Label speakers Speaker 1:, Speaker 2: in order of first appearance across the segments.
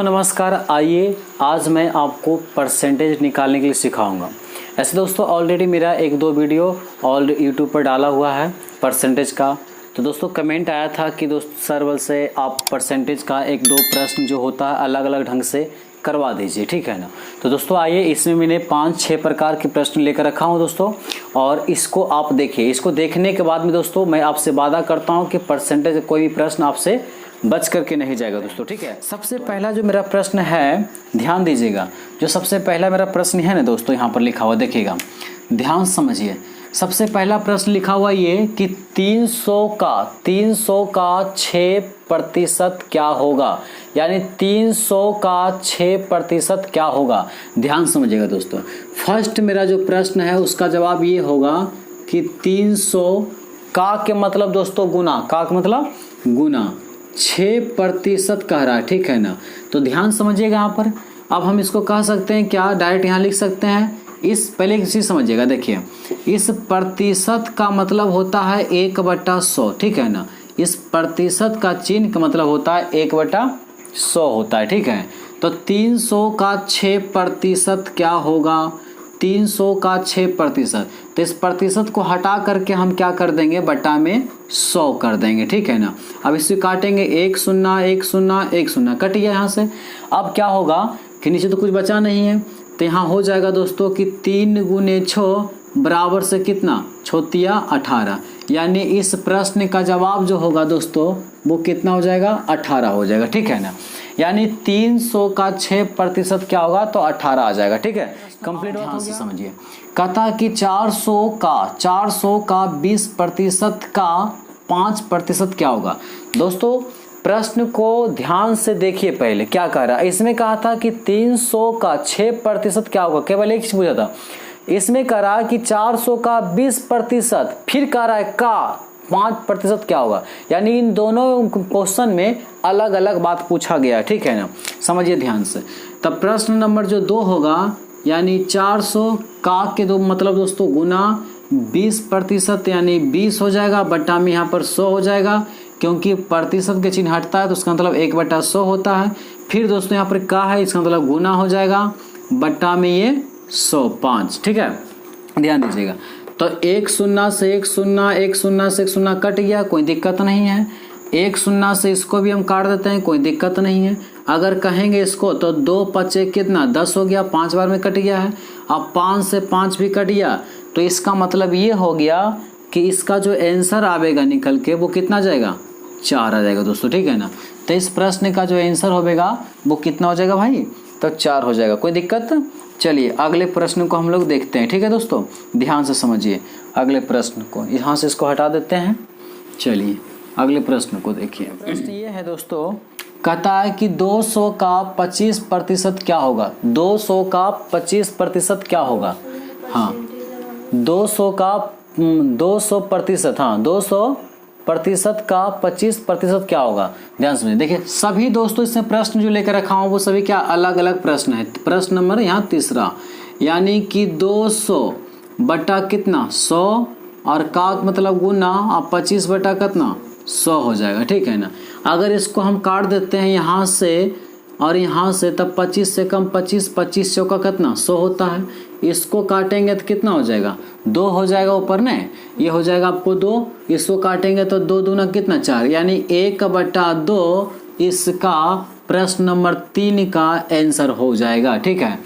Speaker 1: नमस्कार। आइए आज मैं आपको परसेंटेज निकालने के लिए सिखाऊंगा। ऐसे दोस्तों ऑलरेडी मेरा एक दो वीडियो और यूट्यूब पर डाला हुआ है परसेंटेज का। तो दोस्तों कमेंट आया था कि दोस्त सर से आप परसेंटेज का एक दो प्रश्न जो होता है अलग अलग ढंग से करवा दीजिए, ठीक है ना। तो दोस्तों आइए, इसमें मैंने 5-6 प्रकार के प्रश्न लेकर रखा हूं दोस्तों, और इसको आप देखिए। इसको देखने के बाद में दोस्तों मैं आपसे वादा करता हूं कि परसेंटेज कोई भी प्रश्न आपसे बच करके नहीं जाएगा दोस्तों, ठीक है। सबसे पहला जो मेरा प्रश्न है, ध्यान दीजिएगा। जो सबसे पहला मेरा प्रश्न है ना दोस्तों, यहाँ पर लिखा हुआ देखिएगा, ध्यान समझिए। सबसे पहला प्रश्न लिखा हुआ ये कि 300 का 6% क्या होगा, यानी 300 का 6% क्या होगा। ध्यान समझिएगा दोस्तों। फर्स्ट मेरा जो प्रश्न है उसका जवाब ये होगा कि 300 का के मतलब दोस्तों गुना, का के मतलब गुना 6% कह रहा है, ठीक है ना। तो ध्यान समझिएगा यहाँ पर। अब हम इसको कह सकते हैं क्या, डायरेक्ट यहाँ लिख सकते हैं। इस पहले एक चीज समझिएगा, देखिए इस प्रतिशत का मतलब होता है 1/100, ठीक है ना। इस प्रतिशत का चिन्ह का मतलब होता है 1/100 होता है, ठीक है। तो 300 का 6% क्या होगा, 300 का 6%। तो इस प्रतिशत को हटा करके हम क्या कर देंगे, बटा में 100 कर देंगे, ठीक है ना। अब इसे काटेंगे, 1 0 1 0 1 0 कट गया यहाँ से। अब क्या होगा कि नीचे तो कुछ बचा नहीं है, तो यहाँ हो जाएगा दोस्तों कि 3 × 6 बराबर से कितना, 6 18। यानी इस प्रश्न का जवाब जो होगा दोस्तों वो कितना हो जाएगा, 18 हो जाएगा, ठीक है ना। यानी 300 का 6% क्या होगा, तो 18 आ जाएगा, ठीक है। कंप्लीट ध्यान से समझिए। कहता कि 400 का 20% का 5% क्या होगा। दोस्तों प्रश्न को ध्यान से देखिए, पहले क्या कह रहा है। इसमें कहा था कि 300 का 6% क्या होगा, केवल एक चीज पूछा था। इसमें कह रहा है कि 400 का 20%, फिर कह रहा है का 5% क्या होगा। यानी इन दोनों क्वेश्चन में अलग अलग बात पूछा गया है, ठीक है ना। समझिए ध्यान से। तब प्रश्न नंबर जो 2 होगा, यानी 400 का के दो मतलब दोस्तों गुना 20%, यानी 20 हो जाएगा, बट्टा में यहाँ पर 100 हो जाएगा, क्योंकि प्रतिशत के चिन्ह हटता है तो उसका मतलब 1/100 होता है। फिर दोस्तों यहाँ पर का है, इसका मतलब गुना हो जाएगा, बट्टा में ये 105, ठीक है। ध्यान दीजिएगा। तो 1 0 से 1 0 1 0 से 1 0 कट गया, कोई दिक्कत नहीं है। 1 0 से इसको भी हम काट देते हैं, कोई दिक्कत नहीं है। अगर कहेंगे इसको तो 2 5 कितना 10 हो गया, 5 बार में कट गया है। अब 5 से 5 भी कट गया, तो इसका मतलब ये हो गया कि इसका जो आंसर आवेगा निकल के वो कितना जाएगा, 4 आ जाएगा दोस्तों, ठीक है ना। तो इस प्रश्न का जो आंसर होगा वो कितना हो जाएगा भाई, तो 4 हो जाएगा, कोई दिक्कत। चलिए अगले प्रश्न को हम लोग देखते हैं, ठीक है दोस्तों। ध्यान से समझिए अगले प्रश्न को, यहाँ से इसको हटा देते हैं। चलिए अगले प्रश्न को देखिए। प्रश्न ये है दोस्तों, कहता है कि 200 का 25% क्या होगा। 200 का 25% क्या होगा। हाँ 200 का 200%, हाँ 200% का 25% क्या होगा। ध्यान समझिए। देखिए सभी दोस्तों इसमें प्रश्न जो लेकर रखा हूँ वो सभी क्या अलग अलग प्रश्न है। प्रश्न नंबर यहाँ 3, यानी कि 200 बटा कितना 100, और का मतलब गुना, और 25 बटा कितना 100 हो जाएगा, ठीक है ना। अगर इसको हम काट देते हैं यहाँ से और यहाँ से, तब 25 से कम 25 चौका कितना 100 होता है। इसको काटेंगे तो कितना हो जाएगा, 2 हो जाएगा ऊपर ने, ये हो जाएगा आपको 2। इसको काटेंगे तो 2 दूना कितना 4, यानी 1/2 इसका प्रश्न नंबर 3 का आंसर हो जाएगा, ठीक है।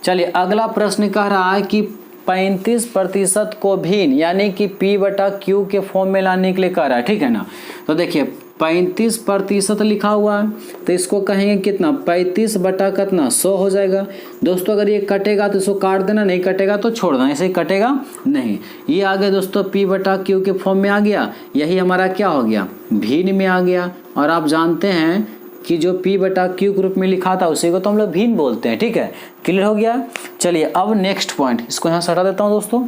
Speaker 1: चलिए अगला प्रश्न कह रहा है कि 35% को भिन्न, यानी कि P/Q के फॉर्म में लाने के लिए कह रहा है, ठीक है ना। तो देखिए 35% लिखा हुआ है, तो इसको कहेंगे कितना 35 बटा कितना 100 हो जाएगा। दोस्तों अगर ये कटेगा तो इसको काट देना, नहीं कटेगा तो छोड़ देना, ऐसे ही कटेगा नहीं। ये आ गया दोस्तों P/Q के फॉर्म में आ गया। यही हमारा क्या हो गया, भिन्न में आ गया। और आप जानते हैं कि जो P/Q ग्रुप में लिखा था उसी को तो हम लोग भिन्न बोलते हैं, ठीक है। क्लियर हो गया। चलिए अब नेक्स्ट पॉइंट, इसको यहाँ से हटा देता हूँ दोस्तों।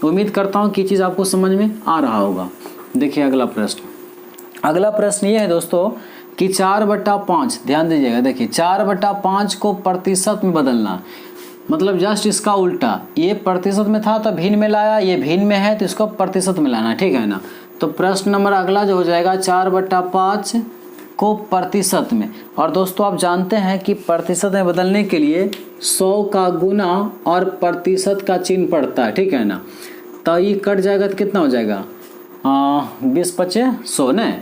Speaker 1: उम्मीद करता हूँ कि चीज़ आपको समझ में आ रहा होगा। देखिए अगला प्रश्न। अगला प्रश्न ये है दोस्तों कि 4/5, ध्यान दीजिएगा। देखिए 4/5 को प्रतिशत में बदलना, मतलब जस्ट इसका उल्टा। ये प्रतिशत में था तो भिन्न में लाया, ये भिन्न में है तो इसको प्रतिशत में लाना, ठीक है ना। तो प्रश्न नंबर अगला जो हो जाएगा 4/5 को प्रतिशत में, और दोस्तों आप जानते हैं कि प्रतिशत में बदलने के लिए 100 का गुना और प्रतिशत का चिन्ह पड़ता है, ठीक है ना। तो ये कट जाएगा तो कितना हो जाएगा 20 पचे 100 न,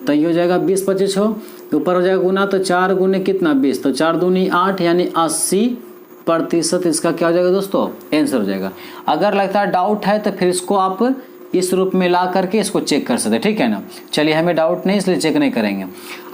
Speaker 1: तो ये हो जाएगा 20 पचे 100, ऊपर हो जाएगा गुना, तो 4 गुने कितना 20, तो 4 दूनी 8 यानी 80% इसका क्या हो जाएगा दोस्तों आंसर हो जाएगा। अगर लगता है डाउट है तो फिर इसको आप इस रूप में ला करके इसको चेक कर सकते हैं, ठीक है ना। चलिए हमें डाउट नहीं इसलिए चेक नहीं करेंगे।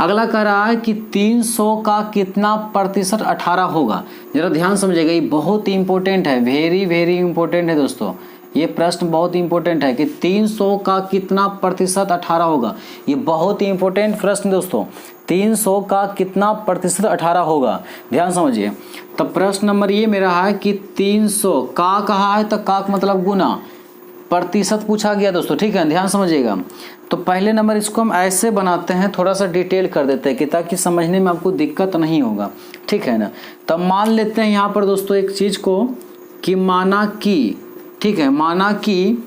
Speaker 1: अगला कह रहा है कि 300 का कितना प्रतिशत 18 होगा। जरा ध्यान समझिएगा, ये बहुत ही इंपॉर्टेंट है, वेरी वेरी इंपॉर्टेंट है दोस्तों। ये प्रश्न बहुत इंपॉर्टेंट है कि 300 का कितना प्रतिशत 18 होगा। ये बहुत ही इंपॉर्टेंट प्रश्न दोस्तों, 300 का कितना प्रतिशत 18 होगा, ध्यान समझिए। तो प्रश्न नंबर ये मेरा है कि 300 का कहा है, तो का मतलब गुना, प्रतिशत पूछा गया दोस्तों, ठीक है, ध्यान समझिएगा। तो पहले नंबर इसको हम ऐसे बनाते हैं, थोड़ा सा डिटेल कर देते हैं कि ताकि समझने में आपको दिक्कत नहीं होगा, ठीक है ना। तब मान लेते हैं यहाँ पर दोस्तों एक चीज़ को कि माना कि, ठीक है, माना कि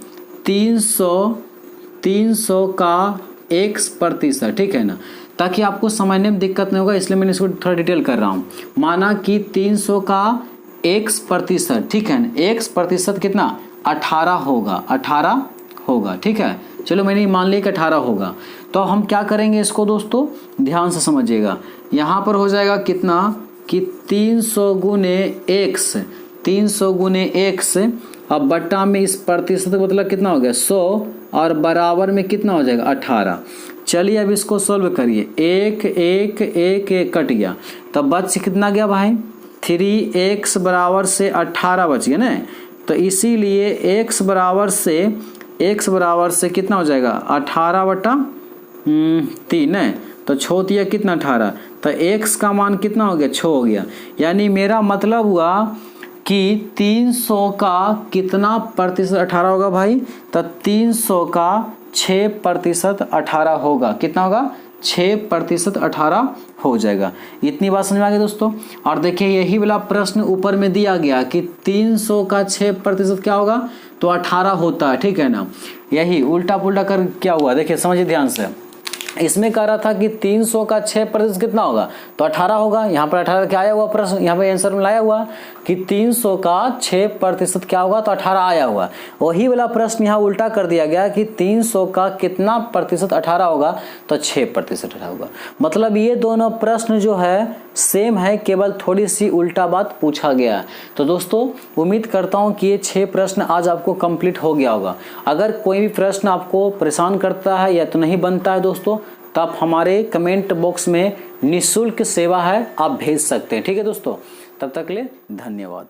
Speaker 1: 300 का x%, ठीक है ना, ताकि आपको समझने में दिक्कत नहीं होगा इसलिए मैंने इसको थोड़ा डिटेल कर रहा हूँ। माना कि 300 का x%, ठीक है ना, x% कितना 18 होगा, 18 होगा, ठीक है। चलो मैंने मान लिया कि 18 होगा। तो हम क्या करेंगे इसको दोस्तों, ध्यान से समझिएगा। यहाँ पर हो जाएगा कितना कि 300 गुने x, 300 गुने x, अब बट्टा में इस प्रतिशत मतलब कितना हो गया 100, और बराबर में कितना हो जाएगा 18। चलिए अब इसको सोल्व करिए, 1 1 1 1 कट गया, तब बच कितना गया भाई 3x बराबर से 18 बच गया ना। तो इसीलिए x बराबर से कितना हो जाएगा 18/3 है, तो छो दिया कितना 18, तो x का मान कितना हो गया 6 हो गया। यानी मेरा मतलब हुआ कि 300 का कितना प्रतिशत 18 होगा भाई, तो 300 का 6% 18 होगा, कितना होगा 6% 18 हो जाएगा। इतनी बात समझ में आ गई दोस्तों। और देखिए यही वाला प्रश्न ऊपर में दिया गया कि 300 का 6% क्या होगा, तो 18 होता है, ठीक है ना। यही उल्टा पुल्टा कर क्या हुआ देखिए, समझिए ध्यान से। इसमें कह रहा था कि 300 का 6% कितना होगा, तो 18 होगा। यहाँ पर 18 क्या आया हुआ प्रश्न, यहाँ पे आंसर में लाया हुआ कि 300 का 6% क्या होगा, तो 18 आया हुआ। वही वाला प्रश्न यहाँ उल्टा कर दिया गया कि 300 का कितना प्रतिशत 18 होगा, तो 6% 18 होगा। मतलब ये दोनों प्रश्न जो है सेम है, केवल थोड़ी सी उल्टा बात पूछा गया है। तो दोस्तों उम्मीद करता हूँ कि ये 6 प्रश्न आज आपको कंप्लीट हो गया होगा। अगर कोई भी प्रश्न आपको परेशान करता है या तो नहीं बनता है दोस्तों, तो आप हमारे कमेंट बॉक्स में निःशुल्क सेवा है, आप भेज सकते हैं, ठीक है दोस्तों। तब तक के लिए धन्यवाद।